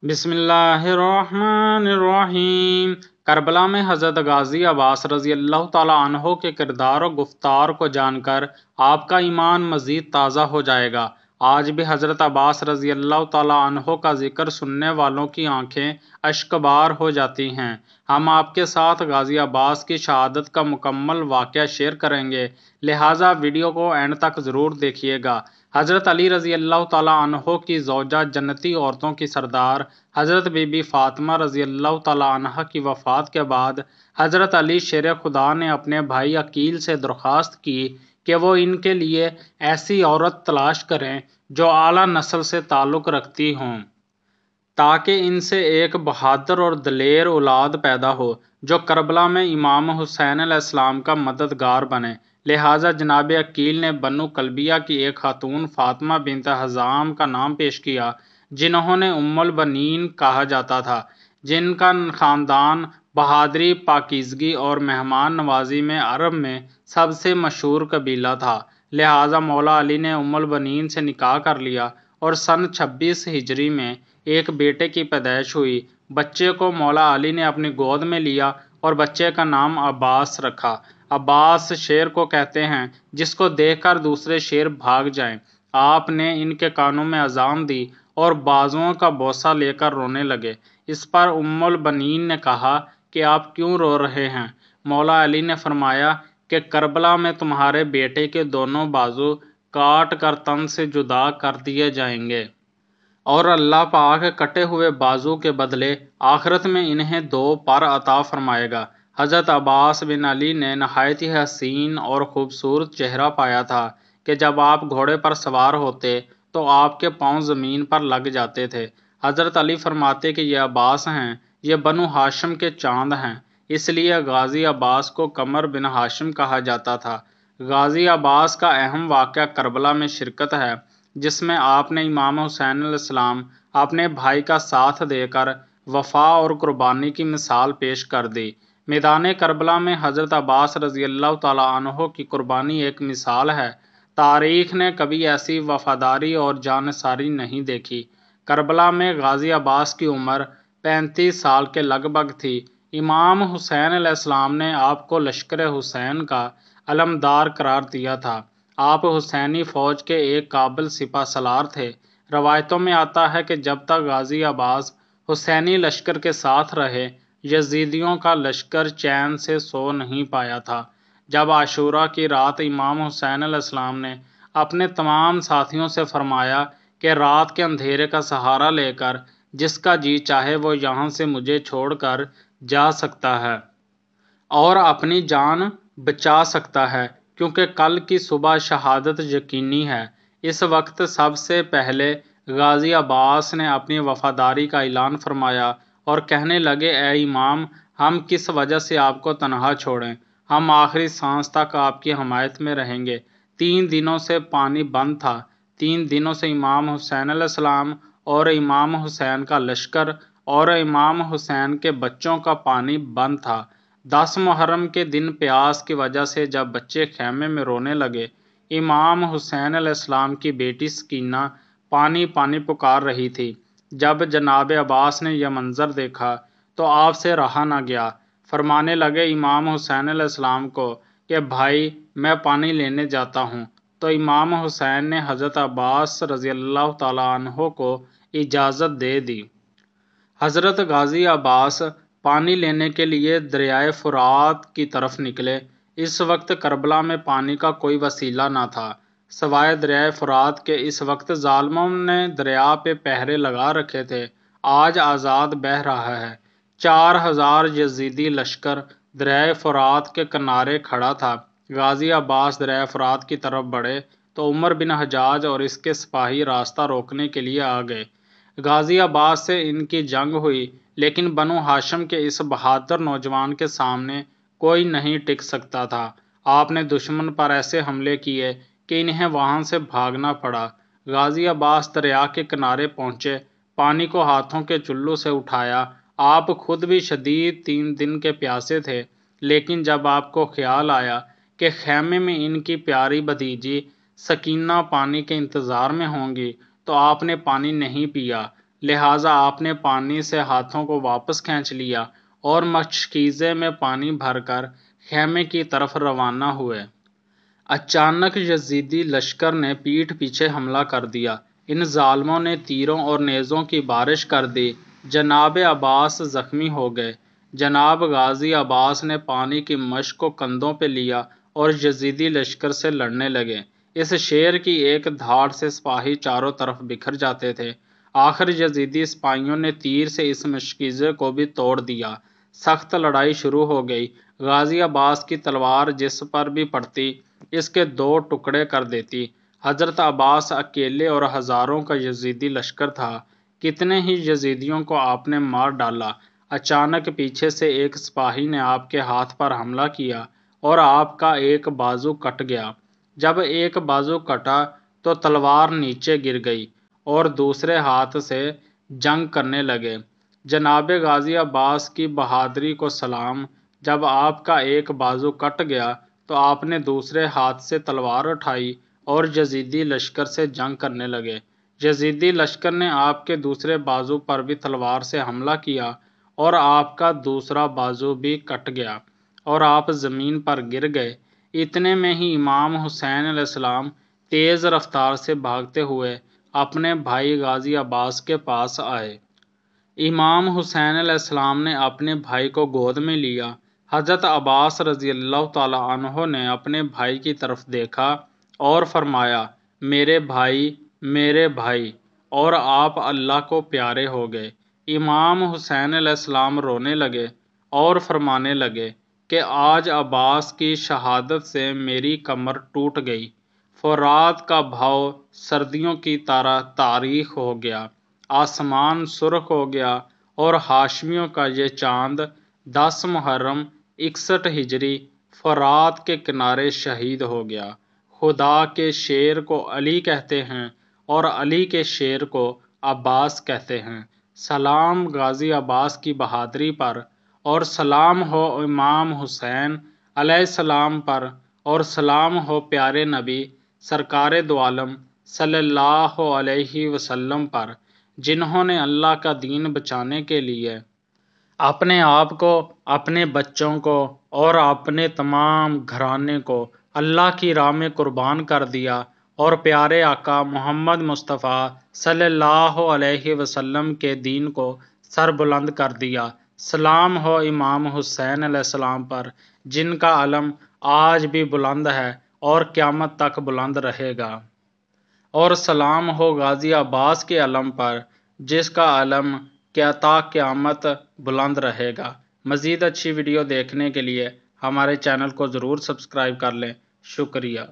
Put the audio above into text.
بسم اللہ الرحمن الرحیم۔ کربلا میں حضرت غازی عباس رضی اللہ تعالیٰ عنہ کے کردار و گفتار کو جان کر آپ کا ایمان مزید تازہ ہو جائے گا۔ آج بھی حضرت عباس رضی اللہ تعالیٰ عنہ کا ذکر سننے والوں کی آنکھیں اشکبار ہو جاتی ہیں۔ ہم آپ کے ساتھ غازی عباس کی شہادت کا مکمل واقعہ شیئر کریں گے، لہٰذا ویڈیو کو اینڈ تک ضرور دیکھیے گا۔ حضرت علی رضی اللہ تعالیٰ عنہ کی زوجہ جنتی عورتوں کی سردار حضرت بی بی فاطمہ رضی اللہ تعالیٰ عنہ کی وفات کے بعد حضرت علی شیر خدا نے اپنے بھائی عقیل سے درخواست کی کہ وہ ان کے لیے ایسی عورت تلاش کریں جو اعلیٰ نسل سے تعلق رکھتی ہوں، تاکہ ان سے ایک بہادر اور دلیر اولاد پیدا ہو جو کربلا میں امام حسین علیہ السلام کا مددگار بنے۔ لہٰذا جناب عقیل نے بنو کلبیہ کی ایک خاتون فاطمہ بنت حزام کا نام پیش کیا، جنہوں نے ام البنین کہا جاتا تھا، جن کا خاندان بہادری، پاکیزگی اور مہمان نوازی میں عرب میں سب سے مشہور قبیلہ تھا۔ لہٰذا مولا علی نے ام البنین سے نکاح کر لیا اور سن 26 ہجری میں ایک بیٹے کی پیدائش ہوئی۔ بچے کو مولا علی نے اپنی گود میں لیا اور بچے کا نام عباس رکھا۔ عباس شیر کو کہتے ہیں جس کو دیکھ کر دوسرے شیر بھاگ جائیں۔ آپ نے ان کے کانوں میں اذان دی اور بازوؤں کا بوسہ لے کر رونے لگے۔ اس پر ام البنین نے کہا کہ آپ کیوں رو رہے ہیں؟ مولا علی نے فرمایا کہ کربلا میں تمہارے بیٹے کے دونوں بازو کاٹ کر تن سے جدا کر دیے جائیں گے، اور اللہ پاک کٹے ہوئے بازو کے بدلے آخرت میں انہیں 2 پر عطا فرمائے گا۔ حضرت عباس بن علی نے نہایت ہی حسین اور خوبصورت چہرہ پایا تھا کہ جب آپ گھوڑے پر سوار ہوتے تو آپ کے پاؤں زمین پر لگ جاتے تھے۔ حضرت علی فرماتے کہ یہ عباس ہیں، یہ بنو ہاشم کے چاند ہیں، اس لیے غازی عباس کو قمر بن ہاشم کہا جاتا تھا۔ غازی عباس کا اہم واقعہ کربلا میں شرکت ہے، جس میں آپ نے امام حسین علیہ السلام اپنے بھائی کا ساتھ دے کر وفا اور قربانی کی مثال پیش کر دی۔ میدان کربلا میں حضرت عباس رضی اللہ تعالیٰ عنہ کی قربانی ایک مثال ہے۔ تاریخ نے کبھی ایسی وفاداری اور جانثاری نہیں دیکھی۔ کربلا میں غازی عباس کی عمر 35 سال کے لگ بھگ تھی۔ امام حسین علیہ السلام نے آپ کو لشکر حسین کا علمدار قرار دیا تھا۔ آپ حسینی فوج کے ایک قابل سپہ سالار تھے۔ روایتوں میں آتا ہے کہ جب تک غازی عباس حسینی لشکر کے ساتھ رہے، یزیدیوں کا لشکر چین سے سو نہیں پایا تھا۔ جب عاشوراء کی رات امام حسین علیہ السلام نے اپنے تمام ساتھیوں سے فرمایا کہ رات کے اندھیرے کا سہارا لے کر جس کا جی چاہے وہ یہاں سے مجھے چھوڑ کر جا سکتا ہے اور اپنی جان بچا سکتا ہے، کیونکہ کل کی صبح شہادت یقینی ہے، اس وقت سب سے پہلے غازی عباس نے اپنی وفاداری کا اعلان فرمایا اور کہنے لگے، اے امام، ہم کس وجہ سے آپ کو تنہا چھوڑیں؟ ہم آخری سانس تک آپ کی حمایت میں رہیں گے۔ 3 دنوں سے پانی بند تھا۔ 3 دنوں سے امام حسین علیہ السلام اور امام حسین کا لشکر اور امام حسین کے بچوں کا پانی بند تھا۔ 10 محرم کے دن پیاس کی وجہ سے جب بچے خیمے میں رونے لگے، امام حسین علیہ السلام کی بیٹی سکینہ پانی پانی پکار رہی تھی۔ جب جناب عباس نے یہ منظر دیکھا تو آپ سے رہا نہ گیا۔ فرمانے لگے امام حسین علیہ السلام کو کہ بھائی، میں پانی لینے جاتا ہوں۔ تو امام حسین نے حضرت عباس رضی اللہ تعالیٰ عنہ کو اجازت دے دی۔ حضرت غازی عباس پانی لینے کے لیے دریائے فرات کی طرف نکلے۔ اس وقت کربلا میں پانی کا کوئی وسیلہ نہ تھا سوائے دریائے فرات کے۔ اس وقت ظالموں نے دریا پہ پہرے لگا رکھے تھے۔ آج آزاد بہہ رہا ہے۔ 4000 یزیدی لشکر دریائے فرات کے کنارے کھڑا تھا۔ غازی عباس دریائے فرات کی طرف بڑھے تو عمر بن حجاج اور اس کے سپاہی راستہ روکنے کے لیے آ گئے۔ غازی عباس سے ان کی جنگ ہوئی، لیکن بنو ہاشم کے اس بہادر نوجوان کے سامنے کوئی نہیں ٹک سکتا تھا۔ آپ نے دشمن پر ایسے حملے کیے کہ انہیں وہاں سے بھاگنا پڑا۔ غازی عباس دریا کے کنارے پہنچے، پانی کو ہاتھوں کے چلو سے اٹھایا۔ آپ خود بھی شدید 3 دن کے پیاسے تھے، لیکن جب آپ کو خیال آیا کہ خیمے میں ان کی پیاری بھتیجی سکینہ پانی کے انتظار میں ہوں گی تو آپ نے پانی نہیں پیا۔ لہٰذا آپ نے پانی سے ہاتھوں کو واپس کھینچ لیا اور مشکیزے میں پانی بھر کر خیمے کی طرف روانہ ہوئے۔ اچانک یزیدی لشکر نے پیٹھ پیچھے حملہ کر دیا۔ ان ظالموں نے تیروں اور نیزوں کی بارش کر دی۔ جناب عباس زخمی ہو گئے۔ جناب غازی عباس نے پانی کی مشق کو کندھوں پہ لیا اور یزیدی لشکر سے لڑنے لگے۔ اس شیر کی ایک دھاڑ سے سپاہی چاروں طرف بکھر جاتے تھے۔ آخر یزیدی سپاہیوں نے تیر سے اس مشکیزے کو بھی توڑ دیا۔ سخت لڑائی شروع ہو گئی۔ غازی عباس کی تلوار جس پر بھی پڑتی اس کے 2 ٹکڑے کر دیتی۔ حضرت عباس اکیلے اور ہزاروں کا یزیدی لشکر تھا۔ کتنے ہی یزیدیوں کو آپ نے مار ڈالا۔ اچانک پیچھے سے ایک سپاہی نے آپ کے ہاتھ پر حملہ کیا اور آپ کا ایک بازو کٹ گیا۔ جب ایک بازو کٹا تو تلوار نیچے گر گئی اور دوسرے ہاتھ سے جنگ کرنے لگے۔ جناب غازی عباس کی بہادری کو سلام۔ جب آپ کا ایک بازو کٹ گیا تو آپ نے دوسرے ہاتھ سے تلوار اٹھائی اور یزیدی لشکر سے جنگ کرنے لگے۔ یزیدی لشکر نے آپ کے دوسرے بازو پر بھی تلوار سے حملہ کیا اور آپ کا دوسرا بازو بھی کٹ گیا اور آپ زمین پر گر گئے۔ اتنے میں ہی امام حسین علیہ السلام تیز رفتار سے بھاگتے ہوئے اپنے بھائی غازی عباس کے پاس آئے۔ امام حسین علیہ السلام نے اپنے بھائی کو گود میں لیا۔ حضرت عباس رضی اللہ تعالی عنہ نے اپنے بھائی کی طرف دیکھا اور فرمایا، میرے بھائی، میرے بھائی، اور آپ اللہ کو پیارے ہو گئے۔ امام حسین علیہ السلام رونے لگے اور فرمانے لگے کہ آج عباس کی شہادت سے میری کمر ٹوٹ گئی۔ فرات کا بہاؤ سردیوں کی طرح تاریک ہو گیا، آسمان سرخ ہو گیا اور ہاشمیوں کا یہ چاند 10 محرم 61 ہجری فرات کے کنارے شہید ہو گیا۔ خدا کے شیر کو علی کہتے ہیں اور علی کے شیر کو عباس کہتے ہیں۔ سلام غازی عباس کی بہادری پر، اور سلام ہو امام حسین علیہ السلام پر، اور سلام ہو پیارے نبی سرکار دو عالم صلی اللہ علیہ وسلم پر، جنہوں نے اللہ کا دین بچانے کے لیے اپنے آپ کو، اپنے بچوں کو اور اپنے تمام گھرانے کو اللہ کی راہ میں قربان کر دیا اور پیارے آقا محمد مصطفیٰ صلی اللہ علیہ وسلم کے دین کو سر بلند کر دیا۔ سلام ہو امام حسین علیہ السلام پر، جن کا علم آج بھی بلند ہے اور قیامت تک بلند رہے گا، اور سلام ہو غازی عباس کے علم پر، جس کا علم تا قیامت بلند رہے گا۔ مزید اچھی ویڈیو دیکھنے کے لیے ہمارے چینل کو ضرور سبسکرائب کر لیں۔ شکریہ۔